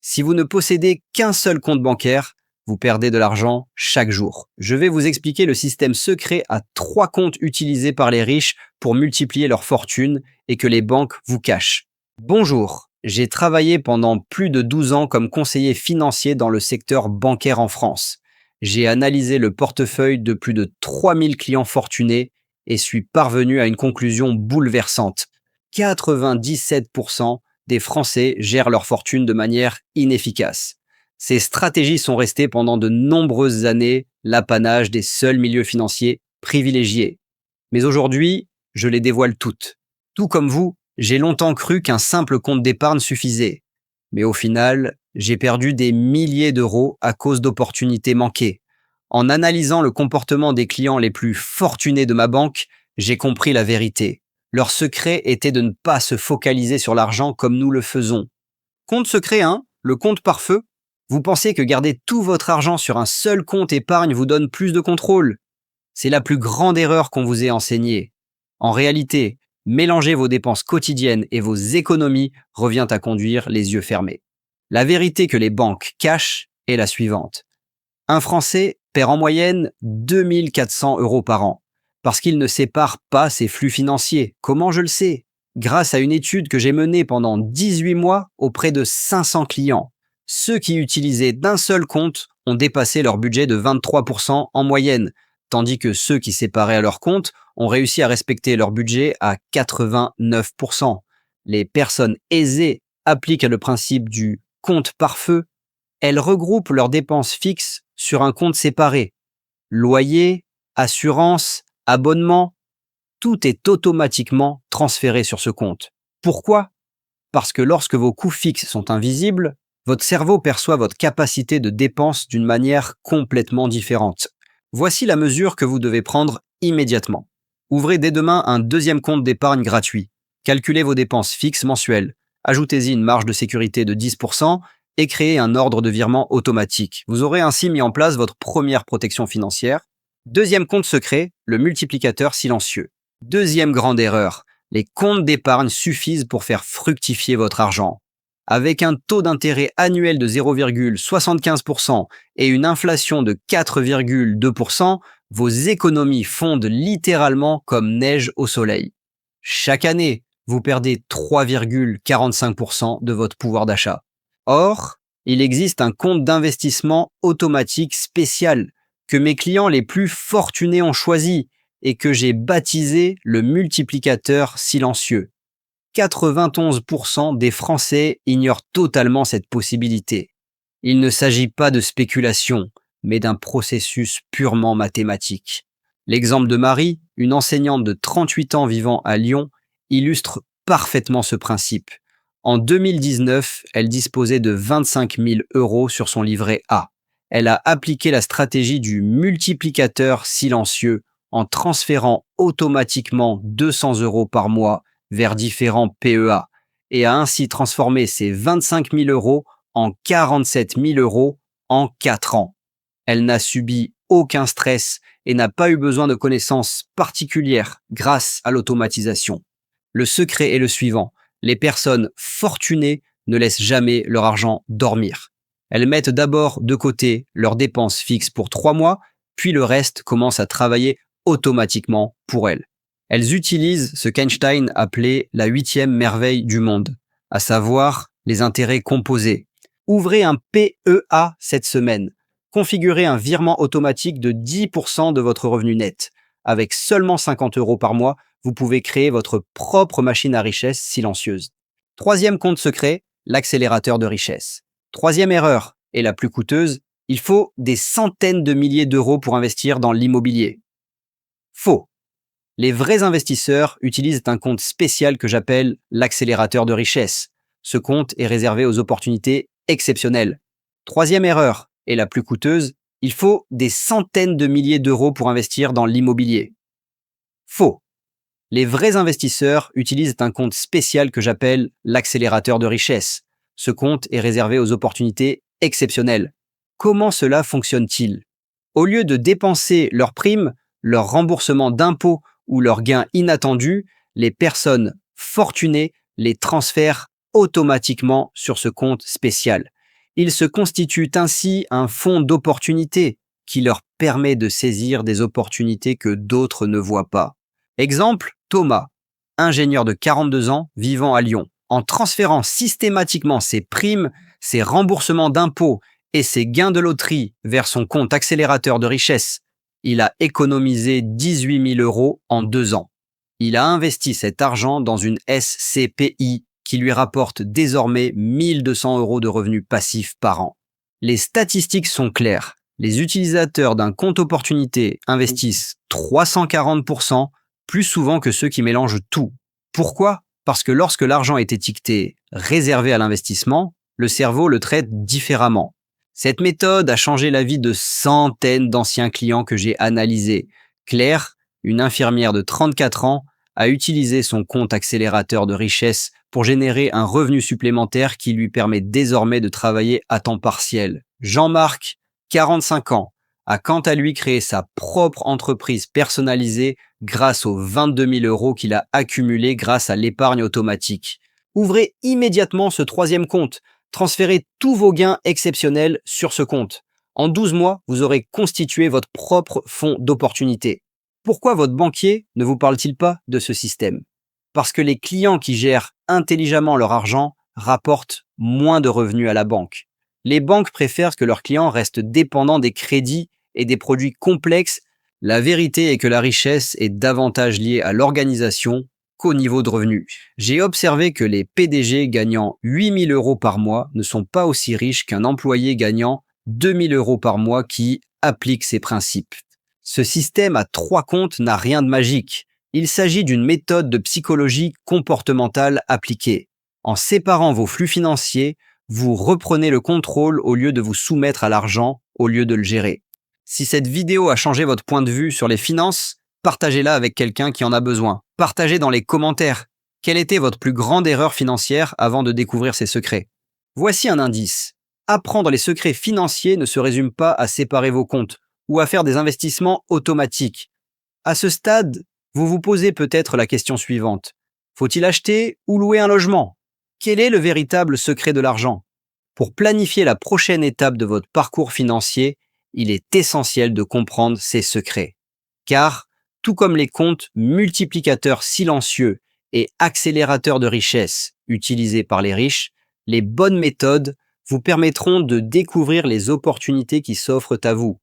Si vous ne possédez qu'un seul compte bancaire, vous perdez de l'argent chaque jour. Je vais vous expliquer le système secret à 3 comptes utilisés par les riches pour multiplier leur fortune et que les banques vous cachent. Bonjour, j'ai travaillé pendant plus de 12 ans comme conseiller financier dans le secteur bancaire en France. J'ai analysé le portefeuille de plus de 3000 clients fortunés et suis parvenu à une conclusion bouleversante. 97% des Français gèrent leur fortune de manière inefficace. Ces stratégies sont restées pendant de nombreuses années l'apanage des seuls milieux financiers privilégiés. Mais aujourd'hui, je les dévoile toutes. Tout comme vous, j'ai longtemps cru qu'un simple compte d'épargne suffisait. Mais au final, j'ai perdu des milliers d'euros à cause d'opportunités manquées. En analysant le comportement des clients les plus fortunés de ma banque, j'ai compris la vérité. Leur secret était de ne pas se focaliser sur l'argent comme nous le faisons. Compte secret 1, le compte pare-feu. Vous pensez que garder tout votre argent sur un seul compte épargne vous donne plus de contrôle? C'est la plus grande erreur qu'on vous ait enseignée. En réalité, mélanger vos dépenses quotidiennes et vos économies revient à conduire les yeux fermés. La vérité que les banques cachent est la suivante. Un Français perd en moyenne 2400 euros par an parce qu'il ne sépare pas ses flux financiers. Comment je le sais? Grâce à une étude que j'ai menée pendant 18 mois auprès de 500 clients. Ceux qui utilisaient d'un seul compte ont dépassé leur budget de 23% en moyenne, tandis que ceux qui séparaient à leur compte ont réussi à respecter leur budget à 89%. Les personnes aisées appliquent le principe du compte pare-feu. Elles regroupent leurs dépenses fixes sur un compte séparé. Loyer, assurance, abonnement, tout est automatiquement transféré sur ce compte. Pourquoi? Parce que lorsque vos coûts fixes sont invisibles, votre cerveau perçoit votre capacité de dépense d'une manière complètement différente. Voici la mesure que vous devez prendre immédiatement. Ouvrez dès demain un deuxième compte d'épargne gratuit. Calculez vos dépenses fixes mensuelles. Ajoutez-y une marge de sécurité de 10% et créez un ordre de virement automatique. Vous aurez ainsi mis en place votre première protection financière. Deuxième compte secret, le multiplicateur silencieux. Deuxième grande erreur, les comptes d'épargne suffisent pour faire fructifier votre argent. Avec un taux d'intérêt annuel de 0,75% et une inflation de 4,2%, vos économies fondent littéralement comme neige au soleil. Chaque année, vous perdez 3,45% de votre pouvoir d'achat. Or, il existe un compte d'investissement automatique spécial que mes clients les plus fortunés ont choisi et que j'ai baptisé le multiplicateur silencieux. 91% des Français ignorent totalement cette possibilité. Il ne s'agit pas de spéculation, mais d'un processus purement mathématique. L'exemple de Marie, une enseignante de 38 ans vivant à Lyon, illustre parfaitement ce principe. En 2019, elle disposait de 25 000 euros sur son livret A. Elle a appliqué la stratégie du multiplicateur silencieux en transférant automatiquement 200 euros par mois vers différents PEA et a ainsi transformé ses 25 000 euros en 47 000 euros en 4 ans. Elle n'a subi aucun stress et n'a pas eu besoin de connaissances particulières grâce à l'automatisation. Le secret est le suivant. Les personnes fortunées ne laissent jamais leur argent dormir. Elles mettent d'abord de côté leurs dépenses fixes pour 3 mois, puis le reste commence à travailler automatiquement pour elles. Elles utilisent ce qu'Einstein appelait la 8e merveille du monde, à savoir les intérêts composés. Ouvrez un PEA cette semaine. Configurez un virement automatique de 10% de votre revenu net. Avec seulement 50 euros par mois, vous pouvez créer votre propre machine à richesse silencieuse. Troisième compte secret, l'accélérateur de richesse. Troisième erreur, et la plus coûteuse, il faut des centaines de milliers d'euros pour investir dans l'immobilier. Faux. Les vrais investisseurs utilisent un compte spécial que j'appelle l'accélérateur de richesse. Ce compte est réservé aux opportunités exceptionnelles. Troisième erreur, et la plus coûteuse, il faut des centaines de milliers d'euros pour investir dans l'immobilier. Faux. Les vrais investisseurs utilisent un compte spécial que j'appelle l'accélérateur de richesse. Ce compte est réservé aux opportunités exceptionnelles. Comment cela fonctionne-t-il? Au lieu de dépenser leurs primes, leur remboursement d'impôts ou leurs gains inattendus, les personnes fortunées les transfèrent automatiquement sur ce compte spécial. Ils se constituent ainsi un fonds d'opportunités qui leur permet de saisir des opportunités que d'autres ne voient pas. Exemple, Thomas, ingénieur de 42 ans vivant à Lyon. En transférant systématiquement ses primes, ses remboursements d'impôts et ses gains de loterie vers son compte accélérateur de richesse, il a économisé 18 000 € en 2 ans. Il a investi cet argent dans une SCPI qui lui rapporte désormais 1 200 € de revenus passifs par an. Les statistiques sont claires. Les utilisateurs d'un compte opportunité investissent 340% plus souvent que ceux qui mélangent tout. Pourquoi ? Parce que lorsque l'argent est étiqueté « réservé à l'investissement », le cerveau le traite différemment. Cette méthode a changé la vie de centaines d'anciens clients que j'ai analysés. Claire, une infirmière de 34 ans, a utilisé son compte accélérateur de richesse pour générer un revenu supplémentaire qui lui permet désormais de travailler à temps partiel. Jean-Marc, 45 ans, a quant à lui créé sa propre entreprise personnalisée grâce aux 22 000 € qu'il a accumulés grâce à l'épargne automatique. Ouvrez immédiatement ce troisième compte. Transférez tous vos gains exceptionnels sur ce compte. En 12 mois, vous aurez constitué votre propre fonds d'opportunité. Pourquoi votre banquier ne vous parle-t-il pas de ce système ? Parce que les clients qui gèrent intelligemment leur argent rapportent moins de revenus à la banque. Les banques préfèrent que leurs clients restent dépendants des crédits et des produits complexes. La vérité est que la richesse est davantage liée à l'organisation qu'au niveau de revenus. J'ai observé que les PDG gagnant 8 000 € par mois ne sont pas aussi riches qu'un employé gagnant 2 000 € par mois qui applique ces principes. Ce système à 3 comptes n'a rien de magique. Il s'agit d'une méthode de psychologie comportementale appliquée. En séparant vos flux financiers, vous reprenez le contrôle au lieu de vous soumettre à l'argent, au lieu de le gérer. Si cette vidéo a changé votre point de vue sur les finances, partagez-la avec quelqu'un qui en a besoin. Partagez dans les commentaires. Quelle était votre plus grande erreur financière avant de découvrir ces secrets ? Voici un indice. Apprendre les secrets financiers ne se résume pas à séparer vos comptes ou à faire des investissements automatiques. À ce stade, vous vous posez peut-être la question suivante. Faut-il acheter ou louer un logement ? Quel est le véritable secret de l'argent ? Pour planifier la prochaine étape de votre parcours financier, il est essentiel de comprendre ces secrets. Car, tout comme les comptes multiplicateurs silencieux et accélérateurs de richesse utilisés par les riches, les bonnes méthodes vous permettront de découvrir les opportunités qui s'offrent à vous.